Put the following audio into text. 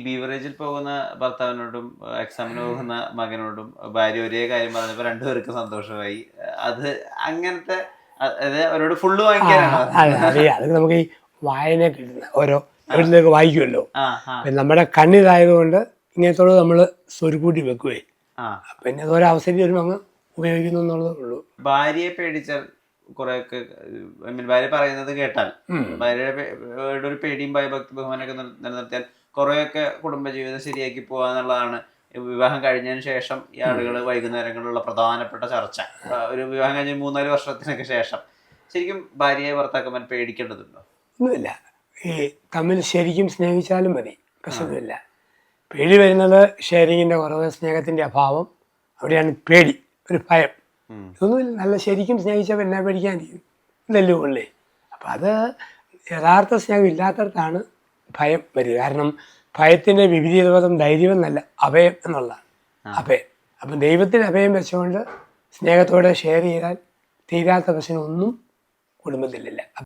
ബീവറേജിൽ പോകുന്ന ഭർത്താവിനോടും എക്സാമിന് പോകുന്ന മകനോടും ഭാര്യ ഒരേ കാര്യം പറഞ്ഞപ്പോൾ രണ്ടുപേർക്ക് സന്തോഷമായി. അത് അങ്ങനത്തെ അതായത് അവരോട് ഫുള്ള് വാങ്ങിക്കാനാണ് അത് നമുക്ക് ഈ വായന കിട്ടുന്ന ഓരോ വീട്ടിലേക്ക് വായിക്കുമല്ലോ. നമ്മുടെ കണ്ണിതായതുകൊണ്ട് ഇങ്ങനത്തോട് നമ്മൾ സ്വരുക്കൂട്ടി വെക്കുവേ. പിന്നെ ഓരോ അവസരം വരുമ്പോൾ അങ്ങ് ഉപയോഗിക്കുന്നു എന്നുള്ളതേ ഉള്ളൂ. ഭാര്യയെ പേടിച്ചാൽ കുറെയൊക്കെ ഭാര്യ പറയുന്നത് കേട്ടാൽ ഭാര്യയുടെ ഒരു പേടിയും ഭയഭക്തി ബഹുമാനൊക്കെ നിലനിർത്തിയാൽ കുറെയൊക്കെ കുടുംബജീവിതം ശരിയാക്കി പോവാന്നുള്ളതാണ് വിവാഹം കഴിഞ്ഞതിന് ശേഷം ഈ ആളുകൾ വൈകുന്നേരങ്ങളിലുള്ള പ്രധാനപ്പെട്ട ചർച്ച. ഒരു വിവാഹം കഴിഞ്ഞ് 3-4 വർഷത്തിനൊക്കെ ശേഷം ശരിക്കും ഭാര്യയെ ഭർത്താക്കന്മാർ പേടിക്കേണ്ടതുണ്ടോ? ഒന്നുമില്ല. ഈ തമ്മിൽ ശരിക്കും സ്നേഹിച്ചാലും മതി, പ്രശ്നമില്ല. പേടി വരുന്നത് ഷെയറിങ്ങിൻ്റെ കുറവ്, സ്നേഹത്തിൻ്റെ അഭാവം, അവിടെയാണ് പേടി, ഒരു ഭയം. ഇതൊന്നുമില്ല. നല്ല ശരിക്കും സ്നേഹിച്ചപ്പോൾ എന്നാ പേടിക്കാനിരിക്കും, ഇതല്ലേ ഉള്ളേ. അപ്പം അത് യഥാർത്ഥ സ്നേഹം ഇല്ലാത്തടത്താണ് ഭയം വരിക. കാരണം ഭയത്തിൻ്റെ വിപരീതപദം ധൈര്യം എന്നല്ല, അഭയം എന്നുള്ളതാണ്. അഭയം. അപ്പം ദൈവത്തിന് അഭയം വെച്ചുകൊണ്ട് സ്നേഹത്തോടെ ഷെയർ ചെയ്താൽ തീരാത്ത പ്രശ്നമൊന്നും കുടുംബത്തിലില്ല.